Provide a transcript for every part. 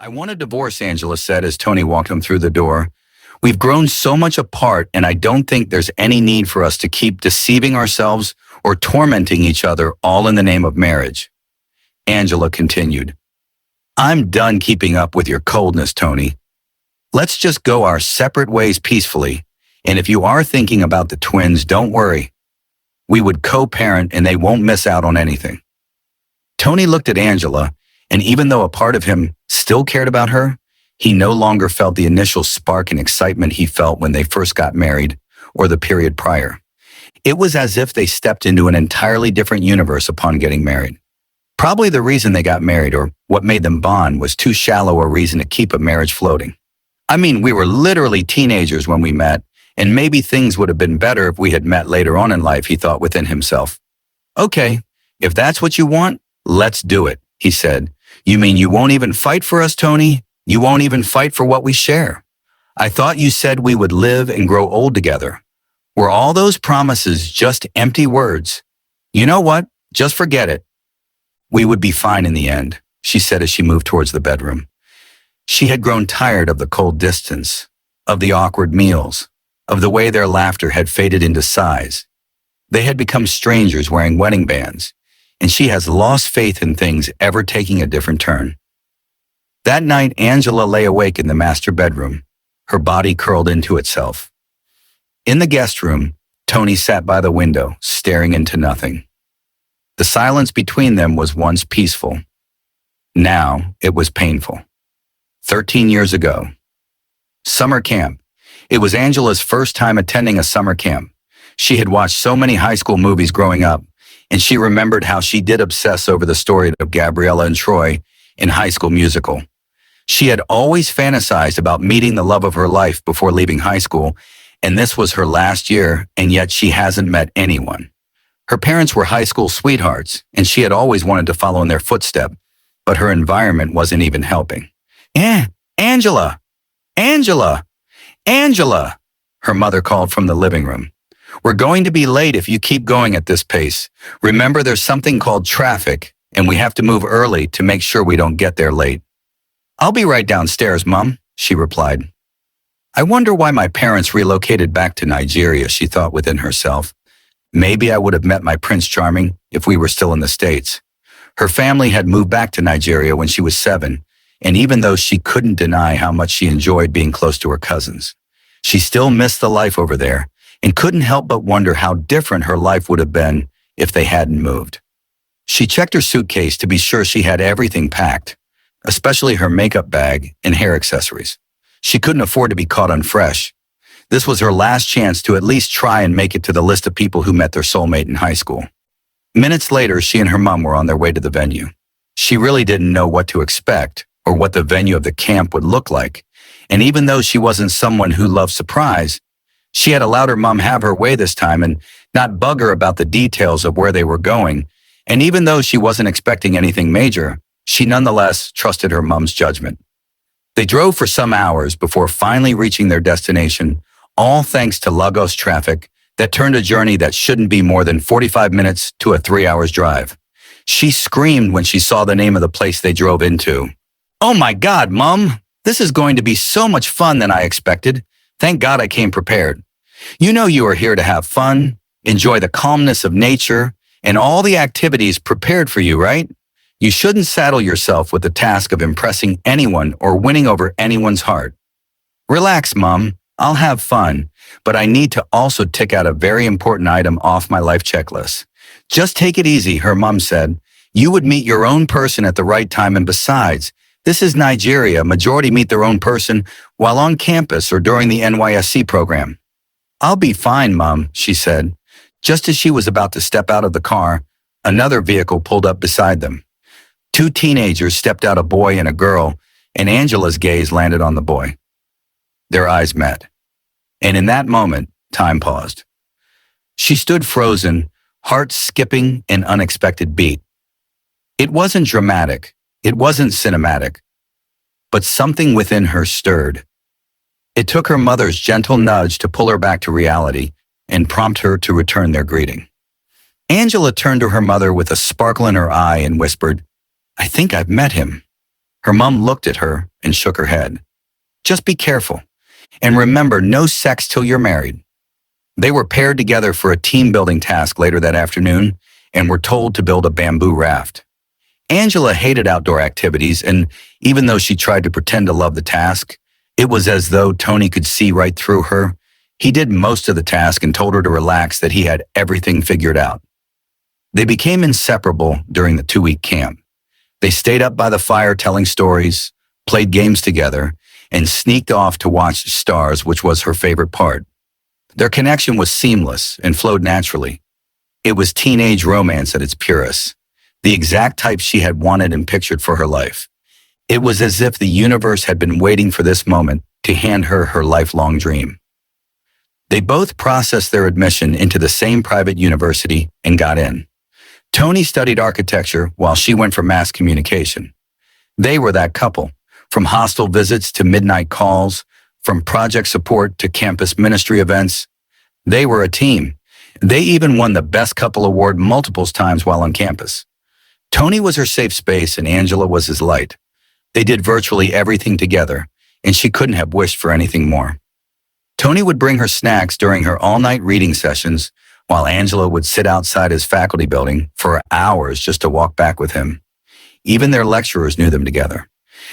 I want a divorce, Angela said as Tony walked him through the door. We've grown so much apart, and I don't think there's any need for us to keep deceiving ourselves or tormenting each other all in the name of marriage. Angela continued, I'm done keeping up with your coldness, Tony. Let's just go our separate ways peacefully, and if you are thinking about the twins, don't worry. We would co-parent and they won't miss out on anything. Tony looked at Angela, and even though a part of him still cared about her, he no longer felt the initial spark and excitement he felt when they first got married or the period prior. It was as if they stepped into an entirely different universe upon getting married. Probably the reason they got married or what made them bond was too shallow a reason to keep a marriage floating. I mean, we were literally teenagers when we met, and maybe things would have been better if we had met later on in life, he thought within himself. Okay, if that's what you want, let's do it, he said. You mean you won't even fight for us, Tony? You won't even fight for what we share? I thought you said we would live and grow old together. Were all those promises just empty words? You know what? Just forget it. We would be fine in the end, she said as she moved towards the bedroom. She had grown tired of the cold distance, of the awkward meals, of the way their laughter had faded into sighs. They had become strangers wearing wedding bands, and she has lost faith in things ever taking a different turn. That night, Angela lay awake in the master bedroom, her body curled into itself. In the guest room, Tony sat by the window, staring into nothing. The silence between them was once peaceful. Now it was painful. 13 years ago. Summer camp. It was Angela's first time attending a summer camp. She had watched so many high school movies growing up, and she remembered how she did obsess over the story of Gabriella and Troy in High School Musical. She had always fantasized about meeting the love of her life before leaving high school, and this was her last year, and yet she hasn't met anyone. Her parents were high school sweethearts, and she had always wanted to follow in their footsteps, but her environment wasn't even helping. Angela! Angela! Angela! Her mother called from the living room. We're going to be late if you keep going at this pace. Remember, there's something called traffic, and we have to move early to make sure we don't get there late. I'll be right downstairs, Mom, she replied. I wonder why my parents relocated back to Nigeria, she thought within herself. Maybe I would have met my Prince Charming if we were still in the States. Her family had moved back to Nigeria when she was 7, and even though she couldn't deny how much she enjoyed being close to her cousins, she still missed the life over there and couldn't help but wonder how different her life would have been if they hadn't moved. She checked her suitcase to be sure she had everything packed, especially her makeup bag and hair accessories. She couldn't afford to be caught unfresh. This was her last chance to at least try and make it to the list of people who met their soulmate in high school. Minutes later, she and her mom were on their way to the venue. She really didn't know what to expect or what the venue of the camp would look like, and even though she wasn't someone who loved surprise, she had allowed her mom have her way this time and not bug her about the details of where they were going, and even though she wasn't expecting anything major, she nonetheless trusted her mom's judgment. They drove for some hours before finally reaching their destination, all thanks to Lagos traffic that turned a journey that shouldn't be more than 45 minutes to a 3-hour drive. She screamed when she saw the name of the place they drove into. Oh my God, Mom! This is going to be so much fun than I expected. Thank God I came prepared. You know you are here to have fun, enjoy the calmness of nature, and all the activities prepared for you, right? You shouldn't saddle yourself with the task of impressing anyone or winning over anyone's heart. Relax, Mom. I'll have fun, but I need to also tick out a very important item off my life checklist. Just take it easy, her mom said. You would meet your own person at the right time, and besides, this is Nigeria. Majority meet their own person while on campus or during the NYSC program. I'll be fine, Mom, she said. Just as she was about to step out of the car, another vehicle pulled up beside them. 2 teenagers stepped out, a boy and a girl, and Angela's gaze landed on the boy. Their eyes met. And in that moment, time paused. She stood frozen, heart skipping an unexpected beat. It wasn't dramatic. It wasn't cinematic. But something within her stirred. It took her mother's gentle nudge to pull her back to reality and prompt her to return their greeting. Angela turned to her mother with a sparkle in her eye and whispered, I think I've met him. Her mom looked at her and shook her head. Just be careful. And remember, no sex till you're married. They were paired together for a team-building task later that afternoon and were told to build a bamboo raft. Angela hated outdoor activities, and even though she tried to pretend to love the task, it was as though Tony could see right through her. He did most of the task and told her to relax, that he had everything figured out. They became inseparable during the 2-week camp. They stayed up by the fire telling stories, played games together, and sneaked off to watch the stars, which was her favorite part. Their connection was seamless and flowed naturally. It was teenage romance at its purest, the exact type she had wanted and pictured for her life. It was as if the universe had been waiting for this moment to hand her her lifelong dream. They both processed their admission into the same private university and got in. Tony studied architecture while she went for mass communication. They were that couple, from hostel visits to midnight calls, from project support to campus ministry events. They were a team. They even won the Best Couple Award multiple times while on campus. Tony was her safe space and Angela was his light. They did virtually everything together, and she couldn't have wished for anything more. Tony would bring her snacks during her all-night reading sessions, while Angela would sit outside his faculty building for hours just to walk back with him. Even their lecturers knew them together.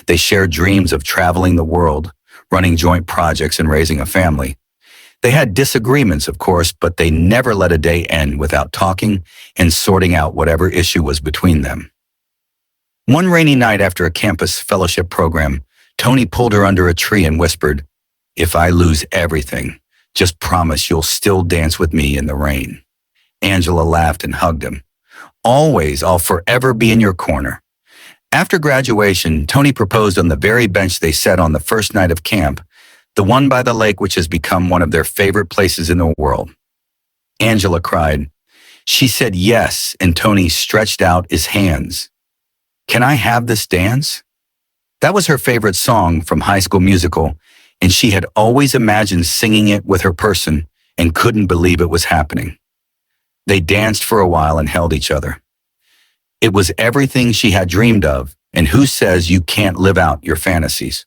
They shared dreams of traveling the world, running joint projects, and raising a family. They had disagreements, of course, but they never let a day end without talking and sorting out whatever issue was between them. One rainy night after a campus fellowship program, Tony pulled her under a tree and whispered, "If I lose everything, just promise you'll still dance with me in the rain." Angela laughed and hugged him. "Always, I'll forever be in your corner." After graduation, Tony proposed on the very bench they sat on the first night of camp, the one by the lake which has become one of their favorite places in the world. Angela cried. She said yes, and Tony stretched out his hands. "Can I have this dance?" That was her favorite song from High School Musical, and she had always imagined singing it with her person and couldn't believe it was happening. They danced for a while and held each other. It was everything she had dreamed of, and who says you can't live out your fantasies?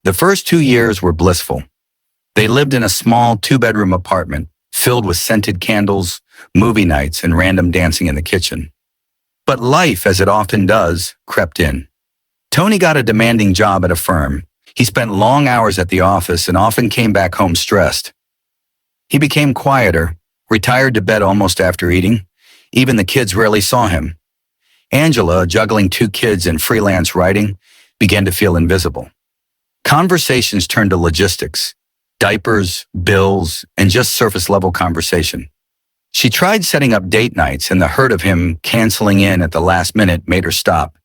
The first 2 years were blissful. They lived in a small 2-bedroom apartment filled with scented candles, movie nights, and random dancing in the kitchen. But life, as it often does, crept in. Tony got a demanding job at a firm. He spent long hours at the office and often came back home stressed. He became quieter, retired to bed almost after eating. Even the kids rarely saw him. Angela, juggling 2 kids and freelance writing, began to feel invisible. Conversations turned to logistics, diapers, bills, and just surface-level conversation. She tried setting up date nights, and the hurt of him canceling in at the last minute made her stop.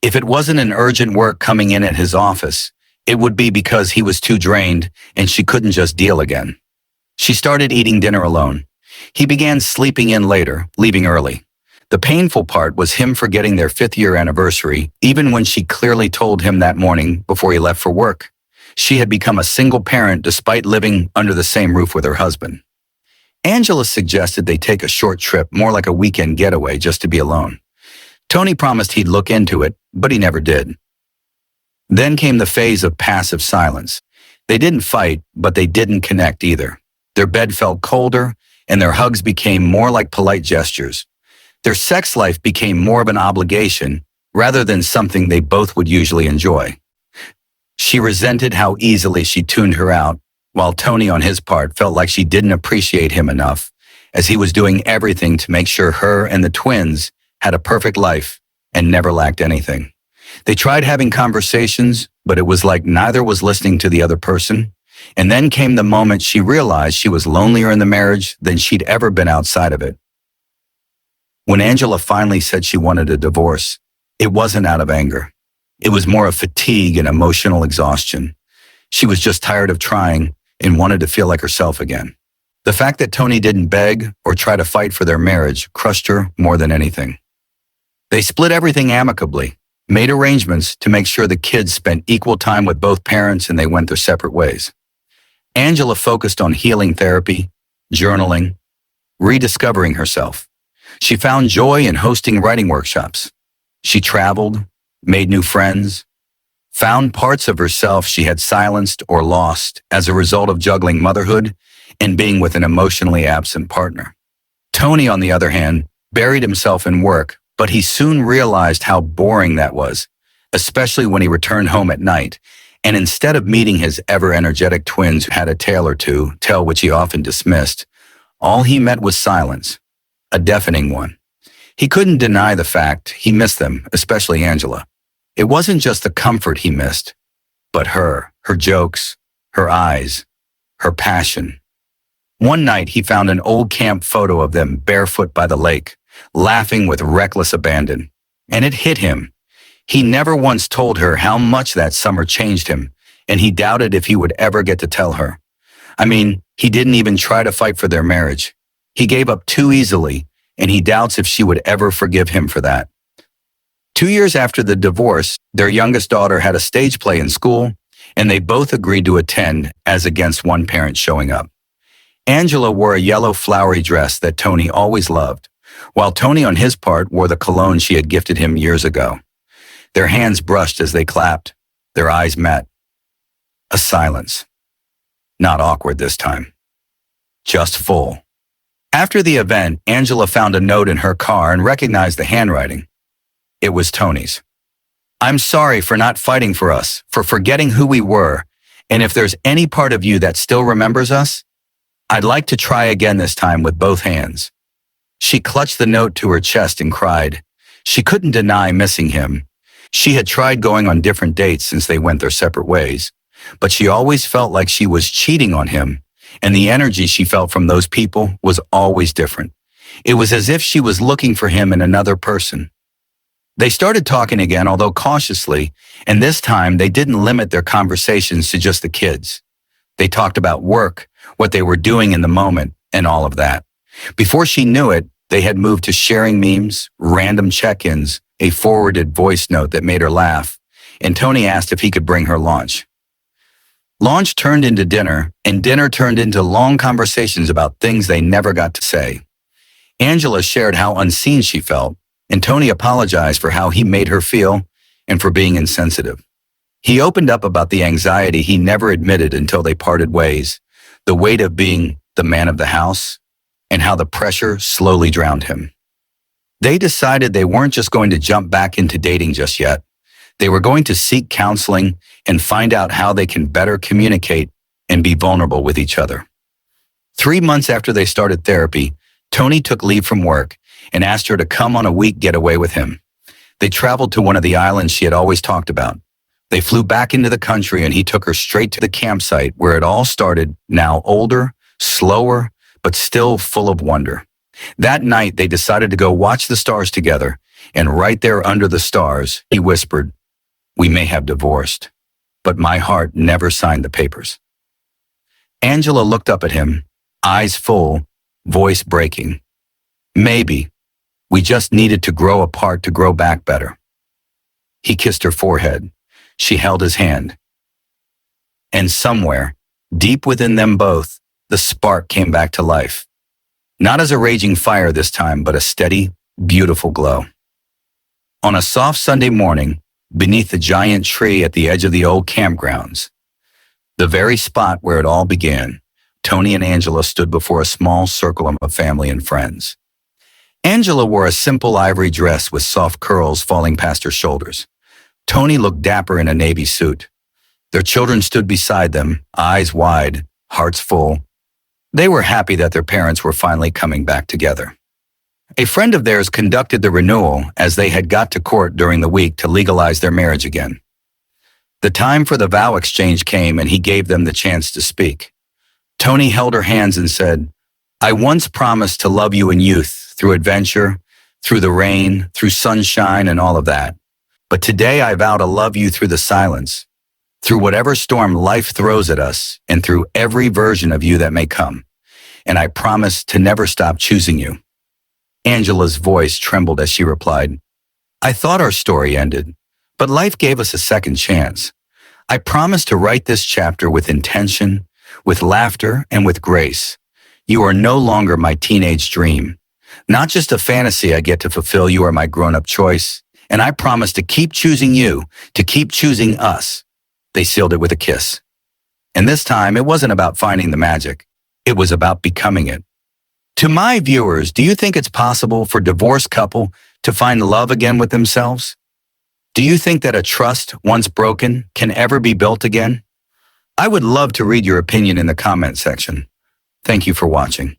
If it wasn't an urgent work coming in at his office, it would be because he was too drained and she couldn't just deal again. She started eating dinner alone. He began sleeping in later, leaving early. The painful part was him forgetting their 5th-year anniversary, even when she clearly told him that morning before he left for work. She had become a single parent despite living under the same roof with her husband. Angela suggested they take a short trip, more like a weekend getaway, just to be alone. Tony promised he'd look into it, but he never did. Then came the phase of passive silence. They didn't fight, but they didn't connect either. Their bed felt colder, and their hugs became more like polite gestures. Their sex life became more of an obligation rather than something they both would usually enjoy. She resented how easily she tuned her out, while Tony, on his part, felt like she didn't appreciate him enough, as he was doing everything to make sure her and the twins had a perfect life and never lacked anything. They tried having conversations, but it was like neither was listening to the other person. And then came the moment she realized she was lonelier in the marriage than she'd ever been outside of it. When Angela finally said she wanted a divorce, it wasn't out of anger. It was more of fatigue and emotional exhaustion. She was just tired of trying and wanted to feel like herself again. The fact that Tony didn't beg or try to fight for their marriage crushed her more than anything. They split everything amicably, made arrangements to make sure the kids spent equal time with both parents, and they went their separate ways. Angela focused on healing therapy, journaling, rediscovering herself. She found joy in hosting writing workshops. She traveled, made new friends, found parts of herself she had silenced or lost as a result of juggling motherhood and being with an emotionally absent partner. Tony, on the other hand, buried himself in work, but he soon realized how boring that was, especially when he returned home at night, and instead of meeting his ever-energetic twins who had a tale or two, tale which he often dismissed, all he met was silence, a deafening one. He couldn't deny the fact he missed them, especially Angela. It wasn't just the comfort he missed, but her jokes, her eyes, her passion. One night he found an old camp photo of them barefoot by the lake, laughing with reckless abandon. And it hit him. He never once told her how much that summer changed him, and he doubted if he would ever get to tell her. I mean, he didn't even try to fight for their marriage. He gave up too easily, and he doubts if she would ever forgive him for that. 2 years after the divorce, their youngest daughter had a stage play in school, and they both agreed to attend as against one parent showing up. Angela wore a yellow flowery dress that Tony always loved, while Tony on his part wore the cologne she had gifted him years ago. Their hands brushed as they clapped. Their eyes met. A silence. Not awkward this time. Just full. After the event, Angela found a note in her car and recognized the handwriting. It was Tony's. I'm sorry for not fighting for us, for forgetting who we were, and if there's any part of you that still remembers us, I'd like to try again this time with both hands. She clutched the note to her chest and cried. She couldn't deny missing him. She had tried going on different dates since they went their separate ways, but she always felt like she was cheating on him, and the energy she felt from those people was always different. It was as if she was looking for him in another person. They started talking again, although cautiously, and this time they didn't limit their conversations to just the kids. They talked about work, what they were doing in the moment, and all of that. Before she knew it, they had moved to sharing memes, random check-ins, a forwarded voice note that made her laugh, and Tony asked if he could bring her lunch. Lunch turned into dinner, and dinner turned into long conversations about things they never got to say. Angela shared how unseen she felt, and Tony apologized for how he made her feel and for being insensitive. He opened up about the anxiety he never admitted until they parted ways, the weight of being the man of the house, and how the pressure slowly drowned him. They decided they weren't just going to jump back into dating just yet. They were going to seek counseling and find out how they can better communicate and be vulnerable with each other. 3 months after they started therapy, Tony took leave from work and asked her to come on a week getaway with him. They traveled to one of the islands she had always talked about. They flew back into the country and he took her straight to the campsite where it all started, now older, slower, but still full of wonder. That night, they decided to go watch the stars together, and right there under the stars, he whispered, "We may have divorced, but my heart never signed the papers." Angela looked up at him, eyes full, voice breaking. "Maybe. We just needed to grow apart to grow back better." He kissed her forehead. She held his hand. And somewhere, deep within them both, the spark came back to life. Not as a raging fire this time, but a steady, beautiful glow. On a soft Sunday morning, beneath the giant tree at the edge of the old campgrounds, the very spot where it all began, Tony and Angela stood before a small circle of family and friends. Angela wore a simple ivory dress with soft curls falling past her shoulders. Tony looked dapper in a navy suit. Their children stood beside them, eyes wide, hearts full. They were happy that their parents were finally coming back together. A friend of theirs conducted the renewal as they had got to court during the week to legalize their marriage again. The time for the vow exchange came and he gave them the chance to speak. Tony held her hands and said, "I once promised to love you in youth, through adventure, through the rain, through sunshine and all of that. But today I vow to love you through the silence, through whatever storm life throws at us, and through every version of you that may come. And I promise to never stop choosing you." Angela's voice trembled as she replied, "I thought our story ended, but life gave us a second chance. I promise to write this chapter with intention, with laughter, and with grace. You are no longer my teenage dream. Not just a fantasy I get to fulfill. You are my grown-up choice, and I promise to keep choosing you, to keep choosing us. They sealed it with a kiss. And this time, it wasn't about finding the magic. It was about becoming it. To my viewers, do you think it's possible for a divorced couple to find love again with themselves? Do you think that a trust once broken can ever be built again? I would love to read your opinion in the comment section. Thank you for watching.